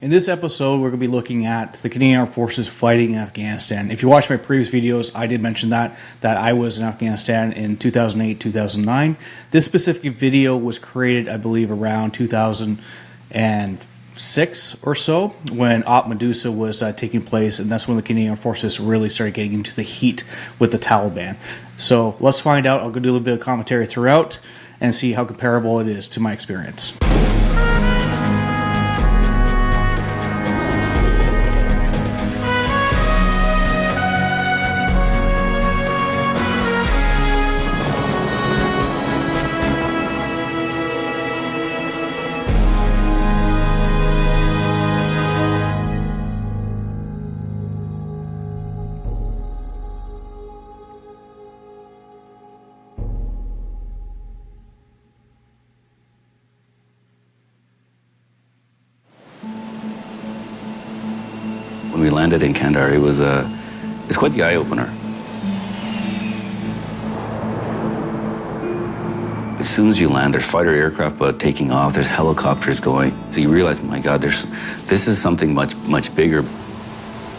In this episode, we're going to be looking at the Canadian Armed Forces fighting in Afghanistan. If you watch my previous videos, I did mention that I was in Afghanistan in 2008, 2009. This specific video was created, I believe, around 2006 or so, when Op Medusa was taking place, and that's when the Canadian Armed Forces really started getting into the heat with the Taliban. So let's find out. I'll go do a little bit of commentary throughout and see how comparable it is to my experience. When we landed in Kandahar, it's quite the eye-opener. As soon as you land, there's fighter aircraft taking off, there's helicopters going. So you realize, my God, this is something much bigger.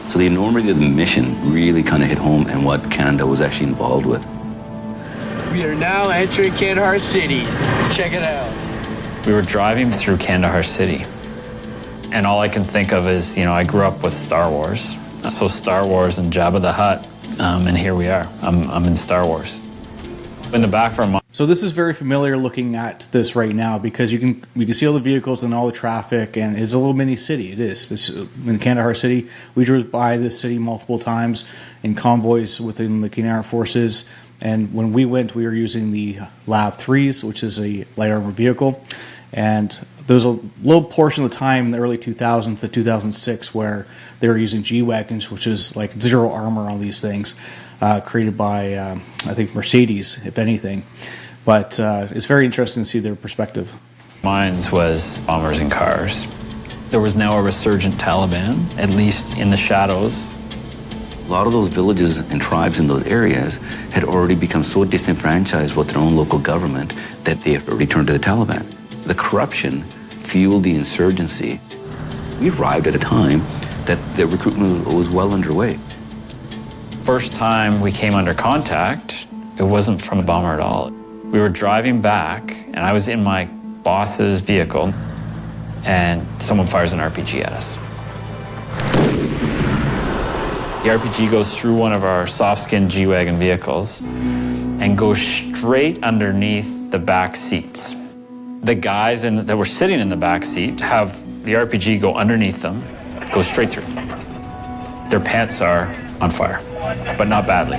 So the enormity of the mission really kind of hit home and what Canada was actually involved with. We are now entering Kandahar City. Check it out. We were driving through Kandahar City. And all I can think of is, I grew up with Star Wars. So Star Wars and Jabba the Hutt, and here we are. I'm in Star Wars. In the back of our mind. So this is very familiar looking at this right now, because you can see all the vehicles and all the traffic, and it's a little mini city. It is. In Kandahar City, we drove by this city multiple times in convoys within the Canadian Armed Forces. And when we went, we were using the LAV 3s, which is a light armored vehicle. And there was a little portion of the time in the early 2000s to 2006 where they were using G-Wagons, which is like zero armor on these things, created by, I think, Mercedes, if anything. But it's very interesting to see their perspective. Mine was bombers and cars. There was now a resurgent Taliban, at least in the shadows. A lot of those villages and tribes in those areas had already become so disenfranchised with their own local government that they had already turned to the Taliban. The corruption fueled the insurgency. We arrived at a time that the recruitment was well underway. First time we came under contact, it wasn't from a bomber at all. We were driving back, and I was in my boss's vehicle, and someone fires an RPG at us. The RPG goes through one of our soft-skin G-Wagon vehicles and goes straight underneath the back seats. The guys that were sitting in the back seat have the RPG go underneath them, go straight through. Their pants are on fire, but not badly.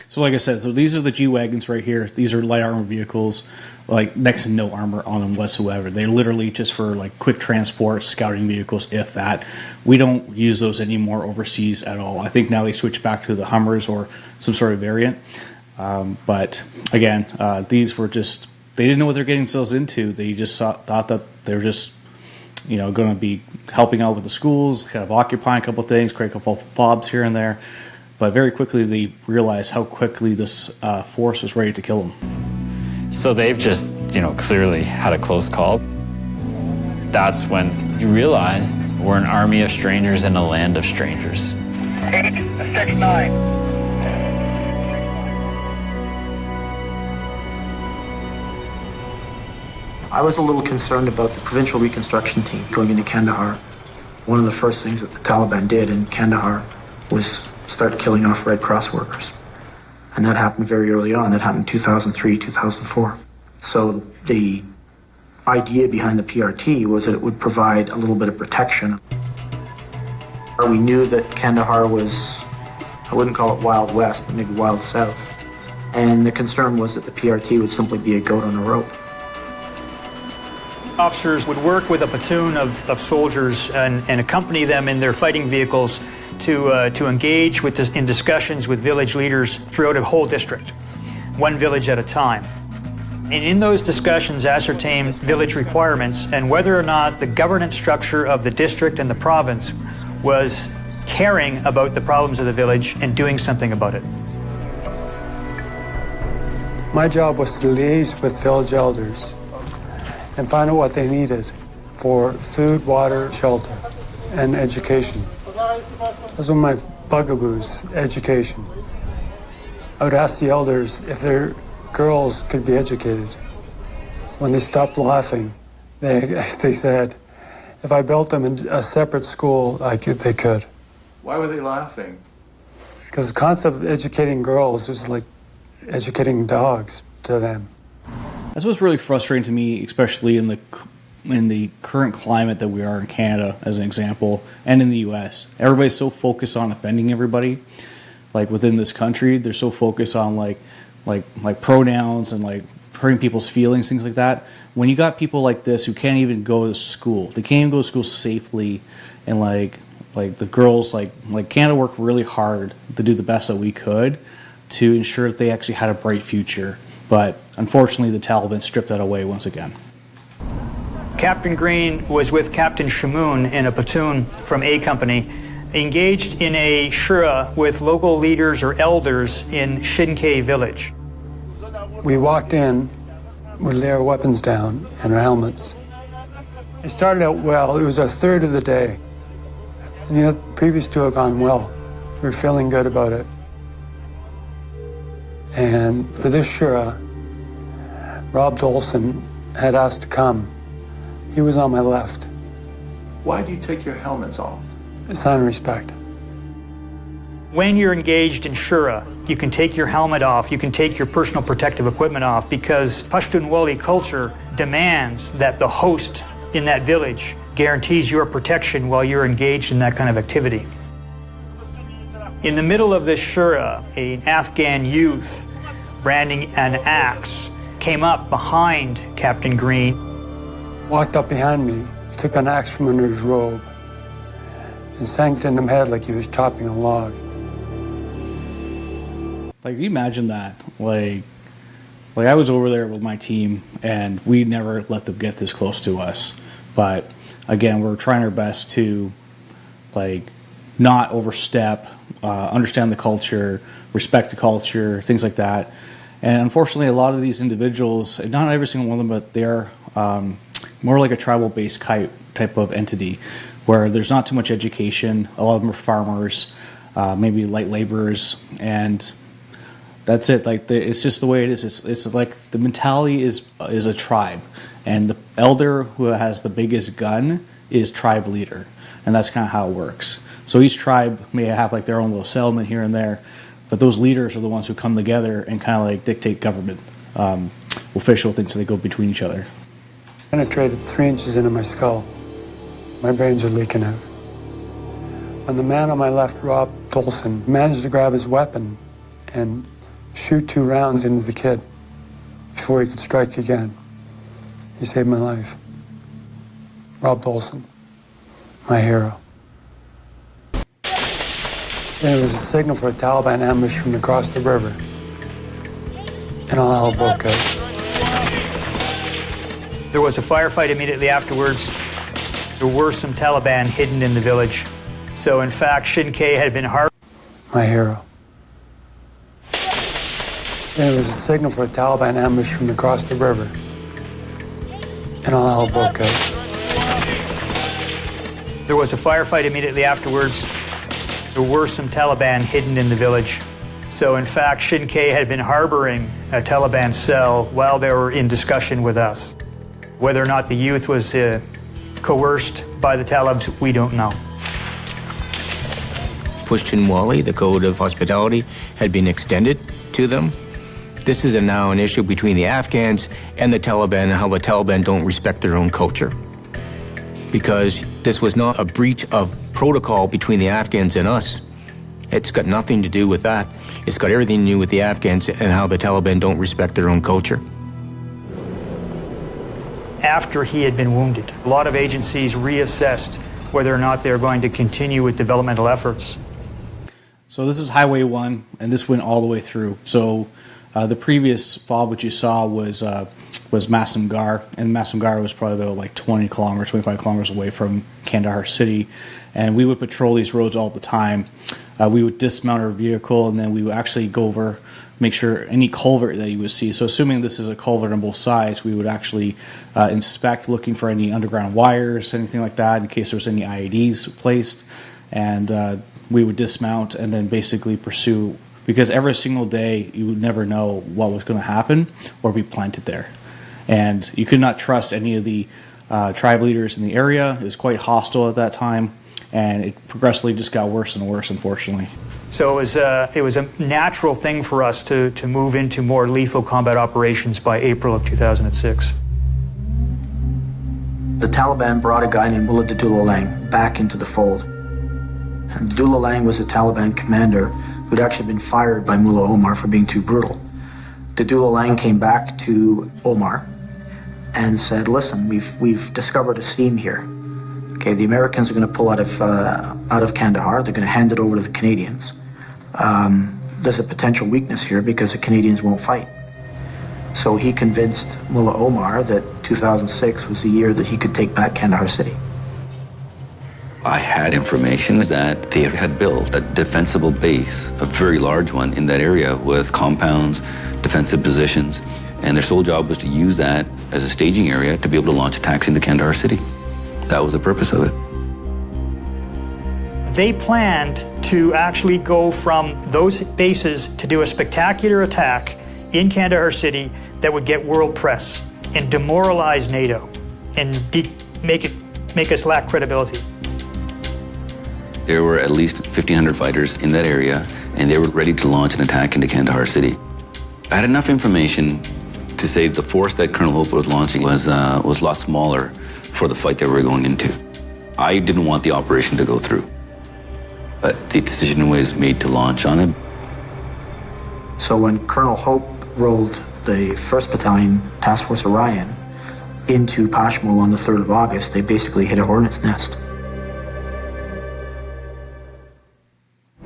So like I said, these are the G-Wagons right here. These are light armored vehicles, like next to no armor on them whatsoever. They're literally just for like quick transport, scouting vehicles, if that. We don't use those anymore overseas at all. I think now they switch back to the Hummers or some sort of variant. But again, these were just, they didn't know what they're getting themselves into. They just thought that they were just, going to be helping out with the schools, kind of occupying a couple of things, create a couple of fobs here and there. But very quickly they realized how quickly this force was ready to kill them. So they've just, clearly had a close call. That's when you realize we're an army of strangers in a land of strangers. 8-6-9. I was a little concerned about the Provincial reconstruction team going into Kandahar. One of the first things that the Taliban did in Kandahar was start killing off Red Cross workers. And that happened very early on. That happened in 2003, 2004. So the idea behind the PRT was that it would provide a little bit of protection. We knew that Kandahar was, I wouldn't call it Wild West, but maybe Wild South. And the concern was that the PRT would simply be a goat on a rope. Officers would work with a platoon of soldiers and accompany them in their fighting vehicles to engage in discussions with village leaders throughout a whole district, one village at a time. And in those discussions, ascertain village requirements and whether or not the governance structure of the district and the province was caring about the problems of the village and doing something about it. My job was to liaise with village elders and find out what they needed for food, water, shelter, and education. Those are my bugaboos, education. I would ask the elders if their girls could be educated. When they stopped laughing, they said, if I built them in a separate school, they could. Why were they laughing? Because the concept of educating girls is like educating dogs to them. That's what's really frustrating to me, especially in the current climate that we are in Canada, as an example, and in the U.S. Everybody's so focused on offending everybody, like within this country. They're so focused on like pronouns and like hurting people's feelings, things like that. When you got people like this who can't even go to school, they can't even go to school safely, and like the girls, like Canada worked really hard to do the best that we could to ensure that they actually had a bright future. But unfortunately, the Taliban stripped that away once again. Captain Green was with Captain Shamoon in a platoon from A Company, engaged in a shura with local leaders or elders in Shin Village. We walked in, we lay our weapons down and our helmets. It started out well. It was our third of the day. And the previous two had gone well. We were feeling good about it. And for this shura, Rob Dolson had asked to come. He was on my left. Why do you take your helmets off? A sign of respect. When you're engaged in shura, you can take your helmet off, you can take your personal protective equipment off, because Pashtunwali culture demands that the host in that village guarantees your protection while you're engaged in that kind of activity. In the middle of this shura, an Afghan youth branding an axe came up behind Captain Green. Walked up behind me, took an axe from under his robe, and sank it in his head like he was chopping a log. Like, can you imagine that? Like I was over there with my team, and we never let them get this close to us. But again, we're trying our best to not overstep, understand the culture, respect the culture, things like that. And unfortunately, a lot of these individuals, not every single one of them, but they're more like a tribal-based type of entity, where there's not too much education. A lot of them are farmers, maybe light laborers, and that's it. It's just the way it is. It's like the mentality is a tribe, and the elder who has the biggest gun is tribe leader, and that's kind of how it works. So each tribe may have their own little settlement here and there, but those leaders are the ones who come together and kind of dictate government, official things, so they go between each other. Penetrated 3 inches into my skull. My brains are leaking out. When the man on my left, Rob Dolson, managed to grab his weapon and shoot 2 rounds into the kid before he could strike again, he saved my life. Rob Dolson, my hero. And it was a signal for a Taliban ambush from across the river. And all hell broke out. There was a firefight immediately afterwards. There were some Taliban hidden in the village. So in fact, Shin had been hard. My hero. And it was a signal for a Taliban ambush from across the river. And all hell broke out. There was a firefight immediately afterwards. There were some Taliban hidden in the village. So in fact, Shin had been harboring a Taliban cell while they were in discussion with us. Whether or not the youth was coerced by the Talibs, we don't know. Pashtunwali, the code of hospitality, had been extended to them. This is now an issue between the Afghans and the Taliban, and how the Taliban don't respect their own culture. Because this was not a breach of protocol between the Afghans and us. It's got nothing to do with that. It's got everything to do with the Afghans and how the Taliban don't respect their own culture. After he had been wounded, a lot of agencies reassessed whether or not they're going to continue with developmental efforts. So this is Highway 1, and this went all the way through. So the previous fob which you saw was Masamgar, and Masamgar was probably about 20 kilometers, 25 kilometers away from Kandahar city, and we would patrol these roads all the time. We would dismount our vehicle, and then we would actually go over make sure any culvert that you would see. So assuming this is a culvert on both sides, we would actually inspect, looking for any underground wires, anything like that, in case there was any IEDs placed. And we would dismount and then basically pursue, because every single day you would never know what was going to happen or be planted there. And you could not trust any of the tribe leaders in the area. It was quite hostile at that time, and it progressively just got worse and worse, unfortunately. So it was a natural thing for us to move into more lethal combat operations by April of 2006. The Taliban brought a guy named Mullah Dadullah Lang back into the fold. And Dadullah Lang was a Taliban commander who'd actually been fired by Mullah Omar for being too brutal. Dadullah Lang came back to Omar and said, listen, we've discovered a seam here. Okay, the Americans are going to pull out of Kandahar. They're going to hand it over to the Canadians. There's a potential weakness here because the Canadians won't fight. So he convinced Mullah Omar that 2006 was the year that he could take back Kandahar City. I had information that they had built a defensible base, a very large one in that area with compounds, defensive positions, and their sole job was to use that as a staging area to be able to launch attacks into Kandahar City. That was the purpose of it. They planned to actually go from those bases to do a spectacular attack in Kandahar City that would get world press and demoralize NATO and make us lack credibility. There were at least 1,500 fighters in that area, and they were ready to launch an attack into Kandahar City. I had enough information to say the force that Colonel Hope was launching was a lot smaller for the fight that we were going into. I didn't want the operation to go through, but the decision was made to launch on it. So when Colonel Hope rolled the 1st Battalion Task Force Orion into Pashmul on the 3rd of August, they basically hit a hornet's nest.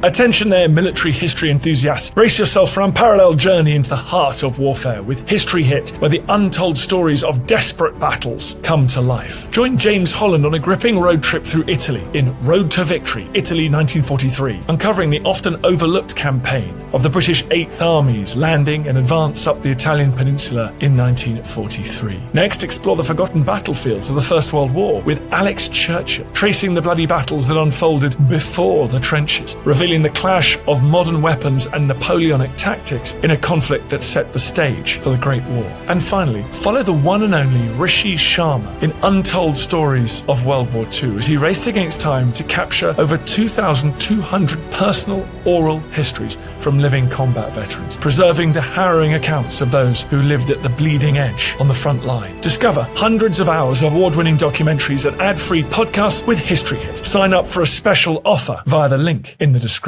Attention there, military history enthusiasts. Brace yourself for an unparalleled journey into the heart of warfare with History Hit, where the untold stories of desperate battles come to life. Join James Holland on a gripping road trip through Italy in Road to Victory, Italy 1943, uncovering the often overlooked campaign of the British 8th Army's landing and advance up the Italian peninsula in 1943. Next, explore the forgotten battlefields of the First World War with Alex Churchill, tracing the bloody battles that unfolded before the trenches, revealing the clash of modern weapons and Napoleonic tactics in a conflict that set the stage for the Great War. And finally, follow the one and only Rishi Sharma in Untold Stories of World War II as he raced against time to capture over 2,200 personal oral histories from living combat veterans, preserving the harrowing accounts of those who lived at the bleeding edge on the front line. Discover hundreds of hours of award-winning documentaries and ad-free podcasts with History Hit. Sign up for a special offer via the link in the description.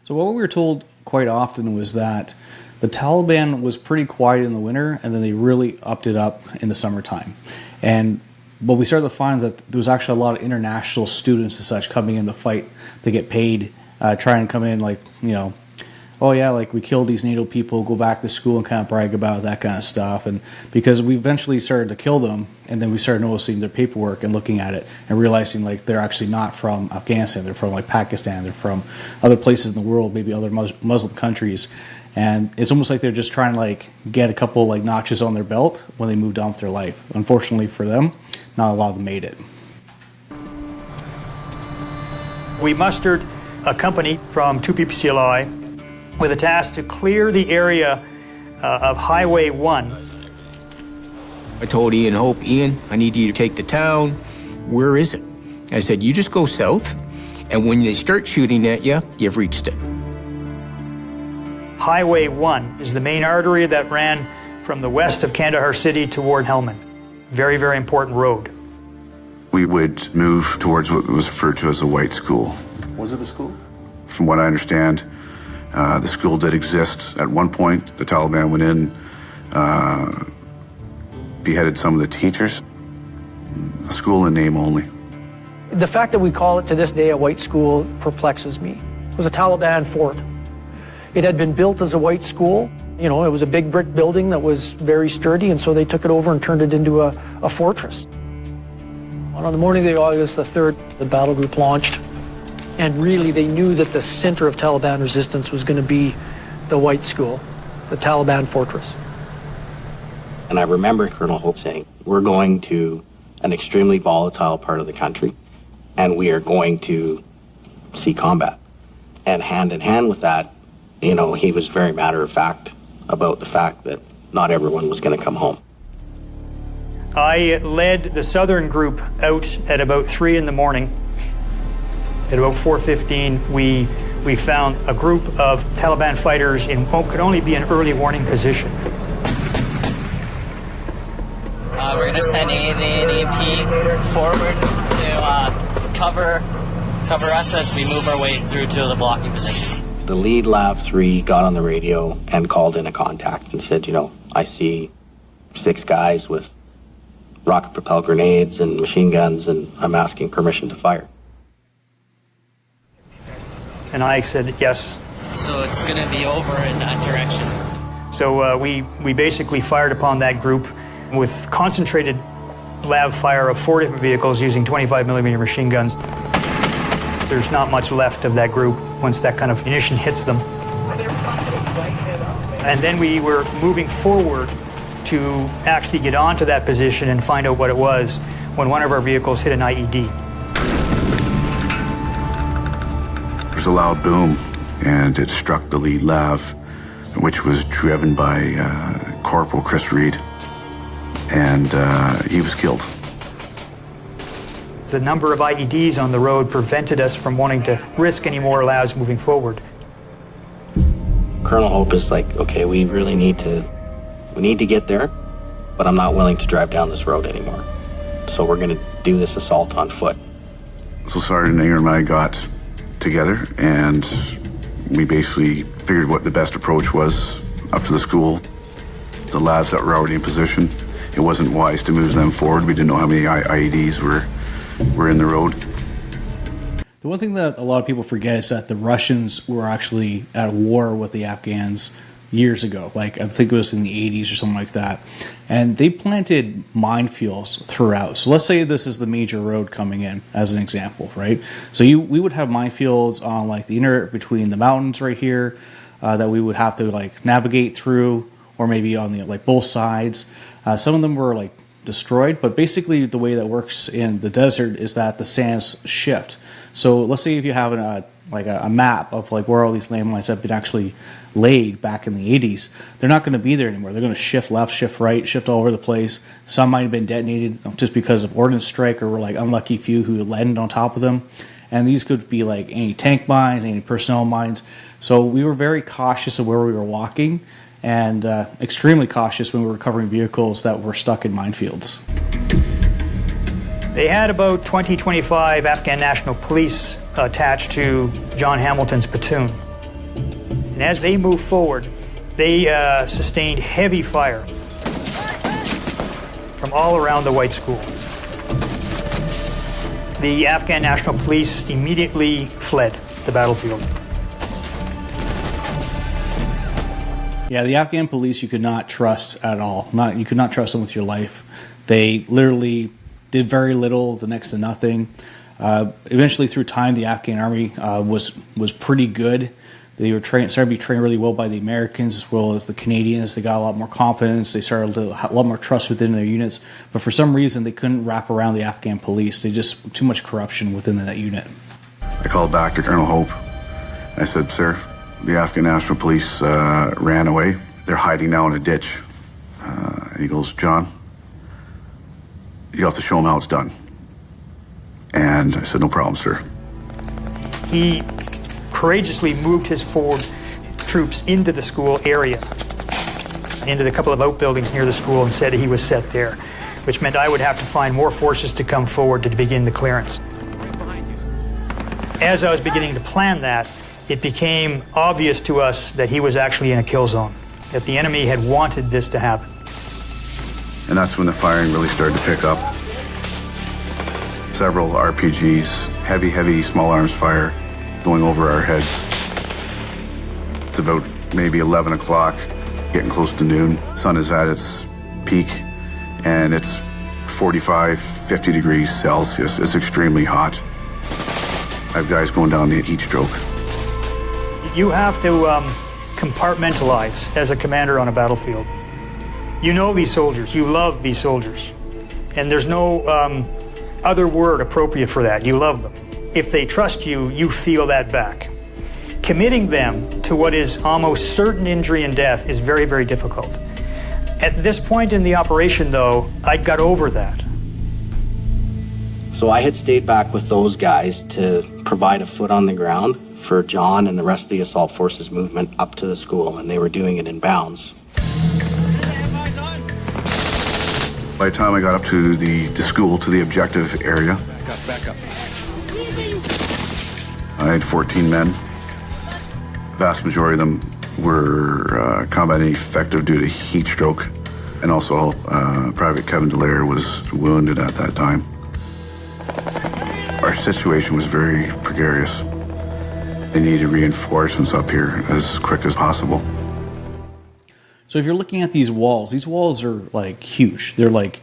So what we were told quite often was that the Taliban was pretty quiet in the winter, and then they really upped it up in the summertime. And what we started to find that there was actually a lot of international students and such coming in the fight. They get paid, try and come in like, you know, oh yeah, like we killed these NATO people, go back to school and kind of brag about that kind of stuff. And because we eventually started to kill them, and then we started noticing their paperwork and looking at it and realizing like they're actually not from Afghanistan, they're from like Pakistan, they're from other places in the world, maybe other Muslim countries. And it's almost like they're just trying to like get a couple like notches on their belt when they moved on with their life. Unfortunately for them, not a lot of them made it. We mustered a company from 2PPCLI with a task to clear the area of Highway 1. I told Ian Hope, Ian, I need you to take the town. Where is it? I said, you just go south, and when they start shooting at you, you've reached it. Highway 1 is the main artery that ran from the west of Kandahar City toward Helmand. Very, very important road. We would move towards what was referred to as the White School. Was it a school? From what I understand, the school did exist at one point. The Taliban went in, beheaded some of the teachers. A school in name only. The fact that we call it to this day a white school perplexes me. It was a Taliban fort. It had been built as a white school. You know, it was a big brick building that was very sturdy, and so they took it over and turned it into a fortress. On the morning of August the 3rd, the battle group launched. And really, they knew that the center of Taliban resistance was going to be the White School, the Taliban fortress. And I remember Colonel Hope saying, we're going to an extremely volatile part of the country, and we are going to see combat. And hand in hand with that, you know, he was very matter of fact about the fact that not everyone was going to come home. I led the southern group out at about 3 in the morning. At about 4:15, we found a group of Taliban fighters in what could only be an early warning position. We're going to send ANP forward to cover us as we move our way through to the blocking position. The lead Lav 3 got on the radio and called in a contact and said, you know, I see 6 guys with rocket-propelled grenades and machine guns, and I'm asking permission to fire. And I said yes. So it's going to be over in that direction. So we basically fired upon that group with concentrated Lav fire of 4 different vehicles using 25mm machine guns. There's not much left of that group once that kind of munition hits them. And then we were moving forward to actually get onto that position and find out what it was when one of our vehicles hit an IED. There's a loud boom, and it struck the lead Lav, which was driven by Corporal Chris Reed, and he was killed. The number of IEDs on the road prevented us from wanting to risk any more Lavs moving forward. Colonel Hope is like, okay, we really need to get there, but I'm not willing to drive down this road anymore. So we're going to do this assault on foot. So Sergeant Anger and I got together, and we basically figured what the best approach was up to the school. The Lavs that were already in position, it wasn't wise to move them forward. We didn't know how many IEDs were in the road. The one thing that a lot of people forget is that the Russians were actually at war with the Afghans years ago. Like, I think it was in the 80s or something like that. And they planted minefields throughout. So let's say this is the major road coming in, as an example, right? So we would have minefields on like the inner between the mountains right here that we would have to like navigate through, or maybe on the like both sides. Some of them were like destroyed, but basically the way that works in the desert is that the sands shift. So let's say if you have a map of like where all these landmines have been actually laid back in the 80s, they're not going to be there anymore. They're going to shift left, shift right, shift all over the place. Some might have been detonated just because of ordnance strike, or were like unlucky few who landed on top of them. And these could be like anti-tank mines, anti-personnel mines. So we were very cautious of where we were walking, and extremely cautious when we were covering vehicles that were stuck in minefields. They had about 20-25 Afghan National Police attached to John Hamilton's platoon. And as they moved forward, they sustained heavy fire from all around the White School. The Afghan National Police immediately fled the battlefield. Yeah, the Afghan police you could not trust at all. You could not trust them with your life. They literally did very little, the next to nothing. Eventually, through time, the Afghan army was pretty good. They were started to be trained really well by the Americans as well as the Canadians. They got a lot more confidence. They started to have a lot more trust within their units. But for some reason, they couldn't wrap around the Afghan police. They just too much corruption within that unit. I called back to Colonel Hope. I said, sir, the Afghan National Police ran away. They're hiding now in a ditch. And he goes, John, you have to show them how it's done. And I said, no problem, sir. He courageously moved his forward troops into the school area, into the couple of outbuildings near the school, and said he was set there, which meant I would have to find more forces to come forward to begin the clearance. As I was beginning to plan that, it became obvious to us that he was actually in a kill zone, that the enemy had wanted this to happen. And that's when the firing really started to pick up. Several RPGs, heavy small arms fire going over our heads. It's about maybe 11 o'clock, getting close to noon. Sun is at its peak, and it's 45, 50 degrees Celsius. It's extremely hot. I have guys going down the heat stroke. You have to compartmentalize as a commander on a battlefield. You know these soldiers, you love these soldiers, and there's no other word appropriate for that. You love them. If they trust you, you feel that back. Committing them to what is almost certain injury and death is very, very difficult. At this point in the operation, though, I got over that. So I had stayed back with those guys to provide a foot on the ground for John and the rest of the Assault Forces movement up to the school, and they were doing it in bounds. By the time I got up to the school, to the objective area, Back up. I had 14 men. The vast majority of them were combat ineffective due to heat stroke, and also Private Kevin Dallaire was wounded at that time. Our situation was very precarious. They needed reinforcements up here as quick as possible. So if you're looking at these walls are like huge. They're like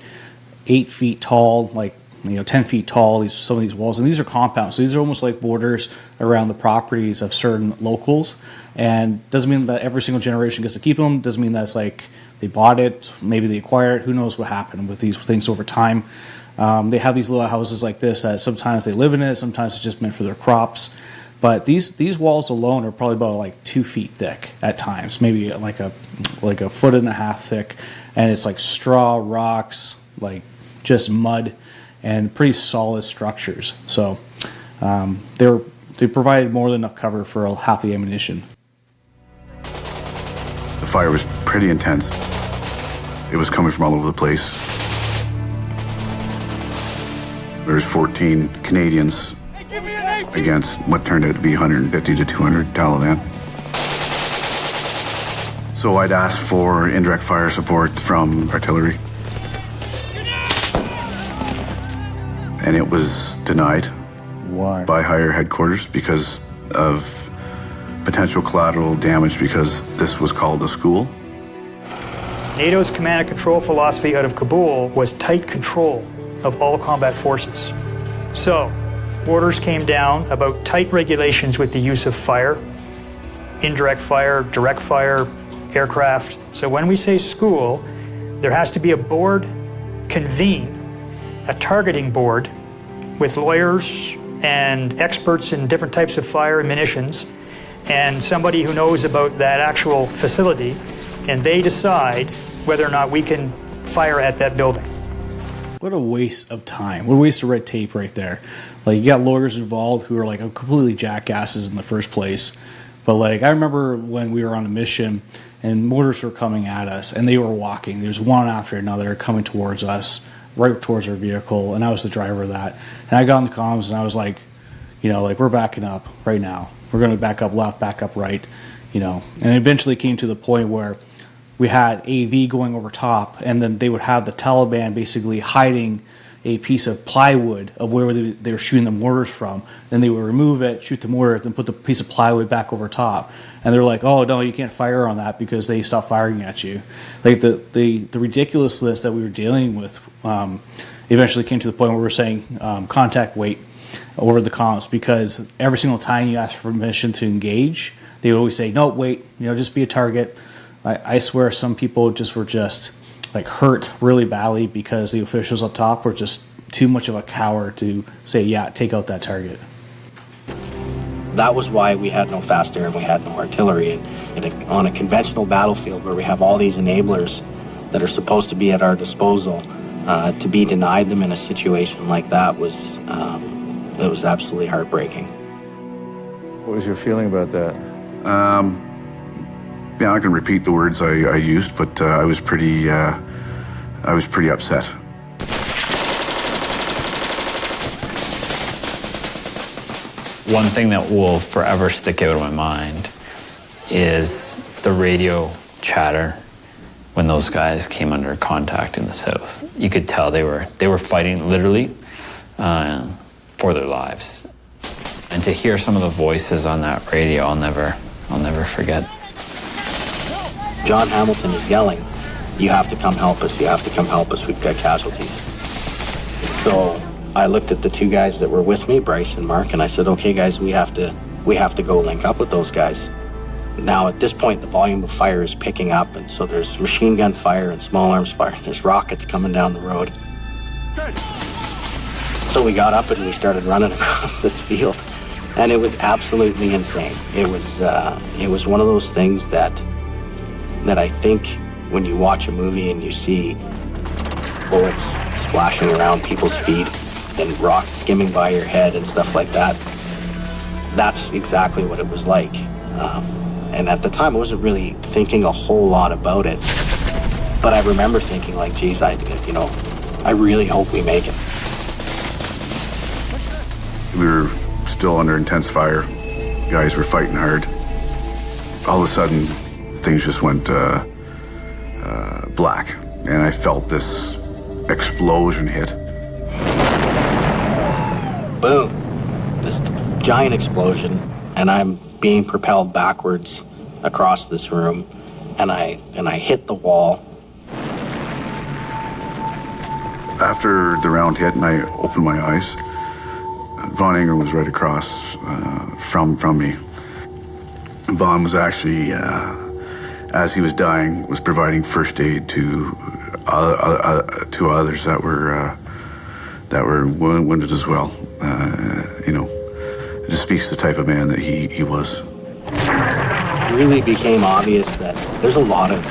8 feet tall, like 10 feet tall, some of these walls, and these are compounds. So these are almost like borders around the properties of certain locals, and doesn't mean that every single generation gets to keep them. Doesn't mean that's like they bought it, maybe they acquired it. Who knows what happened with these things over time. They have these little houses like this that sometimes they live in it, sometimes it's just meant for their crops. But these walls alone are probably about like 2 feet thick at times, maybe like a foot and a half thick, and it's like straw, rocks, like just mud, and pretty solid structures. So they provided more than enough cover for half the ammunition. The fire was pretty intense. It was coming from all over the place. There's 14 Canadians against what turned out to be 150 to 200 Taliban. So I'd asked for indirect fire support from artillery. And it was denied. Why? By higher headquarters because of potential collateral damage, because this was called a school. NATO's command and control philosophy out of Kabul was tight control of all combat forces. So, orders came down about tight regulations with the use of fire, indirect fire, direct fire, aircraft. So when we say school, there has to be a board convened, a targeting board with lawyers and experts in different types of fire and munitions, and somebody who knows about that actual facility, and they decide whether or not we can fire at that building. What a waste of time. What a waste of red tape right there. Like, you got lawyers involved who are like completely jackasses in the first place. But like, I remember when we were on a mission and mortars were coming at us and they were walking. There's one after another coming towards us, right towards our vehicle, and I was the driver of that. And I got on the comms and I was like, we're backing up right now. We're going to back up left, back up right, And eventually came to the point where we had AV going over top, and then they would have the Taliban basically hiding a piece of plywood of where they were shooting the mortars from. Then they would remove it, shoot the mortar, then put the piece of plywood back over top. And they're like, oh, no, you can't fire on that because they stopped firing at you. Like the ridiculousness that we were dealing with eventually came to the point where we were saying contact wait over the comms, because every single time you ask for permission to engage, they would always say, no, wait, just be a target. I swear some people were like hurt really badly because the officials up top were just too much of a coward to say, yeah, take out that target. That was why we had no fast air and we had no artillery. On a conventional battlefield where we have all these enablers that are supposed to be at our disposal, to be denied them in a situation like that was absolutely heartbreaking. What was your feeling about that? Yeah, I can repeat the words I used, but I was pretty upset. One thing that will forever stick out of my mind is the radio chatter when those guys came under contact in the south. You could tell they were fighting literally for their lives. And to hear some of the voices on that radio, I'll never forget. John Hamilton is yelling, "You have to come help us, you have to come help us, we've got casualties." So I looked at the two guys that were with me, Bryce and Mark, and I said, okay guys, we have to go link up with those guys. Now at this point the volume of fire is picking up, and so there's machine gun fire and small arms fire, and there's rockets coming down the road. So we got up and we started running across this field, and it was absolutely insane. It was one of those things that I think when you watch a movie and you see bullets splashing around people's feet and rocks skimming by your head and stuff like that, that's exactly what it was like. And at the time I wasn't really thinking a whole lot about it, but I remember thinking like, geez, I really hope we make it. We were still under intense fire. Guys were fighting hard. All of a sudden, things just went black, and I felt this explosion hit. Boom! This giant explosion, and I'm being propelled backwards across this room, and I hit the wall. After the round hit and I opened my eyes, Von Ingram was right across from me. Von was actually, as he was dying, was providing first aid to others that were wounded as well. It just speaks to the type of man that he was. It really became obvious that there's a lot of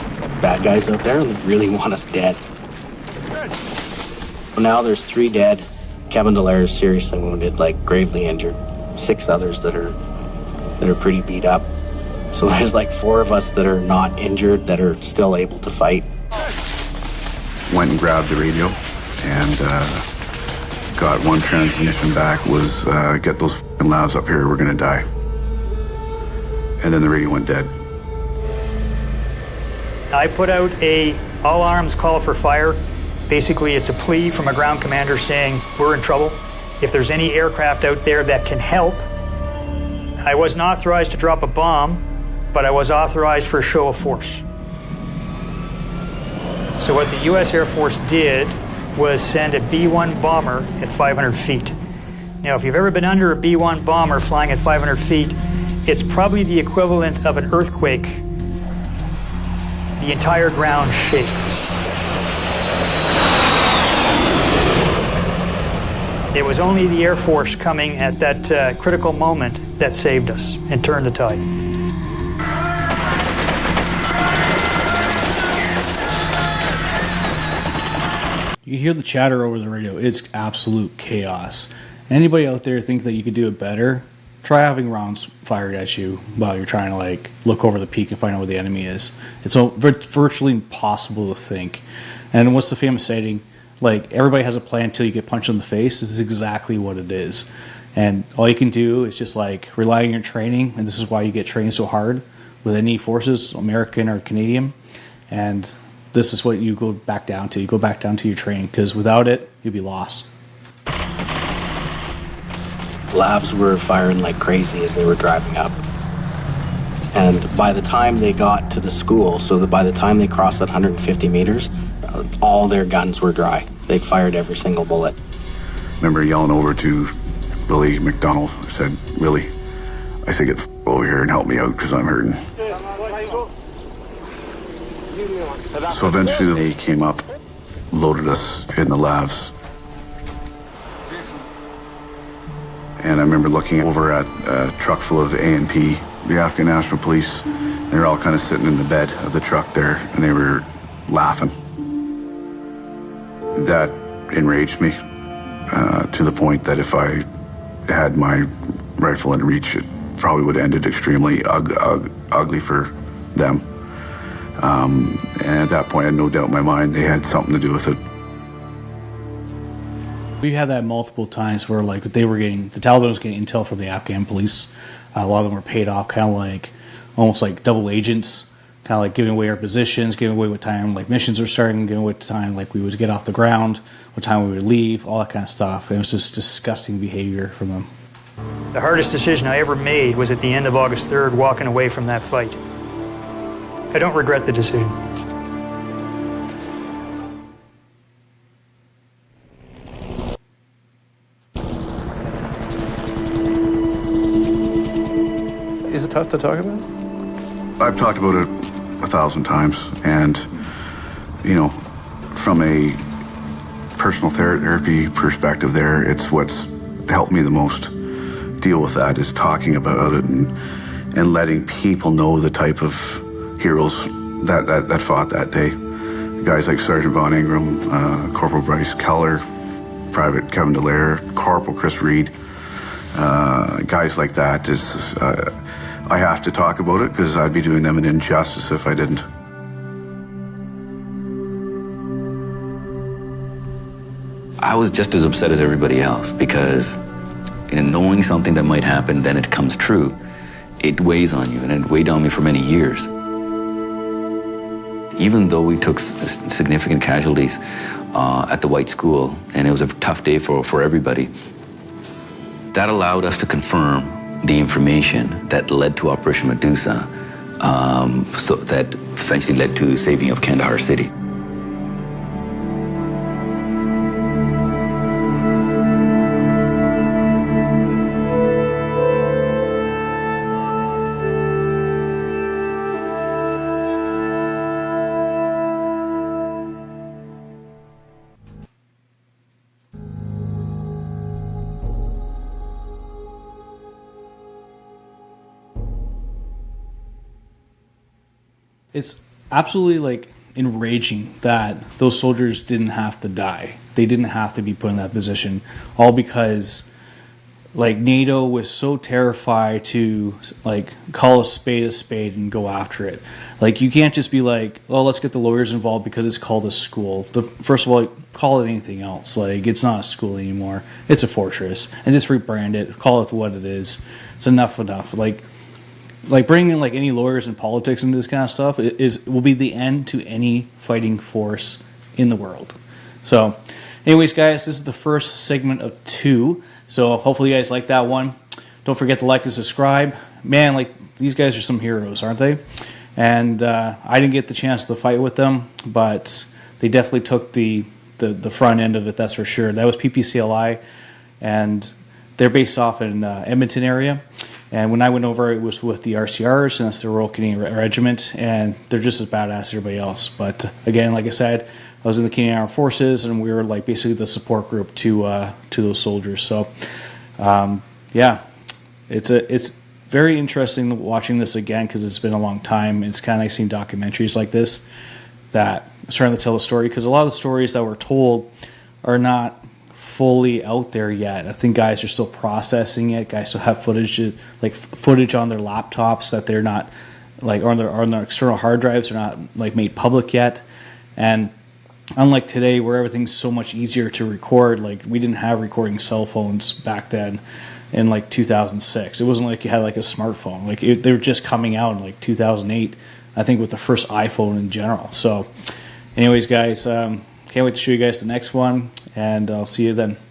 bad guys out there that really want us dead. Now there's 3 dead. Kevin Dallaire is seriously wounded, like gravely injured. 6 others that are pretty beat up. So there's like 4 of us that are not injured that are still able to fight. Went and grabbed the radio and got one transmission back, was get those f***ing lavs up here, we're gonna die. And then the radio went dead. I put out a all arms call for fire. Basically, it's a plea from a ground commander saying, we're in trouble. If there's any aircraft out there that can help. I wasn't authorized to drop a bomb, but I was authorized for a show of force. So what the U.S. Air Force did was send a B-1 bomber at 500 feet. Now, if you've ever been under a B-1 bomber flying at 500 feet, it's probably the equivalent of an earthquake. The entire ground shakes. It was only the Air Force coming at that critical moment that saved us and turned the tide. You can hear the chatter over the radio. It's absolute chaos. Anybody out there think that you could do it better? Try having rounds fired at you while you're trying to look over the peak and find out where the enemy is. It's virtually impossible to think. And what's the famous saying? Everybody has a plan until you get punched in the face. This is exactly what it is. And all you can do is just rely on your training. And this is why you get trained so hard with any forces, American or Canadian. And this is what you go back down to. You go back down to your training, because without it, you'll be lost. Lavs were firing like crazy as they were driving up. And by the time they got to the school, so that by the time they crossed that 150 meters, all their guns were dry. They fired every single bullet. I remember yelling over to Willie McDonald. I said, Willie, get the f*** over here and help me out because I'm hurting. So eventually they came up, loaded us in the lavs. And I remember looking over at a truck full of A&P, the Afghan National Police. They were all kind of sitting in the bed of the truck there, and they were laughing. That enraged me to the point that if I had my rifle in reach, it probably would have ended extremely ugly for them. And at that point, I had no doubt in my mind they had something to do with it. We've had that multiple times where the Taliban was getting intel from the Afghan police. A lot of them were paid off, almost like double agents, giving away our positions, giving away what time missions were starting, giving away what time we would get off the ground, what time we would leave, all that kind of stuff. And it was just disgusting behavior from them. The hardest decision I ever made was at the end of August 3rd, walking away from that fight. I don't regret the decision. tough to talk about? I've talked about it 1,000 times, and, you know, from a personal therapy perspective there, it's what's helped me the most deal with that, is talking about it and letting people know the type of heroes that fought that day. Guys like Sergeant Von Ingram, Corporal Bryce Keller, Private Kevin Dallaire, Corporal Chris Reed, guys like that. I have to talk about it because I'd be doing them an injustice if I didn't. I was just as upset as everybody else because in knowing something that might happen, then it comes true. It weighs on you, and it weighed on me for many years. Even though we took significant casualties at the White School, and it was a tough day for everybody, that allowed us to confirm the information that led to Operation Medusa, so that eventually led to the saving of Kandahar City. It's absolutely like enraging that those soldiers didn't have to die. They didn't have to be put in that position, all because like NATO was so terrified to like call a spade and go after it. Like you can't just be like, oh, let's get the lawyers involved because it's called a school. First of all, call it anything else. Like it's not a school anymore. It's a fortress, and just rebrand it. Call it what it is. It's enough. Like bringing in like any lawyers and politics into this kind of stuff will be the end to any fighting force in the world. So, anyways, guys, this is the first segment of 2. So hopefully you guys like that one. Don't forget to like and subscribe. Man, like these guys are some heroes, aren't they? And I didn't get the chance to fight with them, but they definitely took the front end of it. That's for sure. That was PPCLI, and they're based off in Edmonton area. And when I went over, it was with the RCRs, and that's the Royal Canadian Regiment, and they're just as badass as everybody else. But again, like I said, I was in the Canadian Armed Forces, and we were like basically the support group to those soldiers. So, yeah, it's very interesting watching this again because it's been a long time. It's kind of nice seeing documentaries like this that are starting to tell the story, because a lot of the stories that were told are not fully out there yet. I think guys are still processing it. Guys still have footage on their laptops that they're not like on their external hard drives. They're not like made public yet. And unlike today, where everything's so much easier to record, like we didn't have recording cell phones back then in like 2006. It wasn't like you had like a smartphone. Like they were just coming out in like 2008, I think, with the first iPhone in general. So anyways, guys, can't wait to show you guys the next one, and I'll see you then.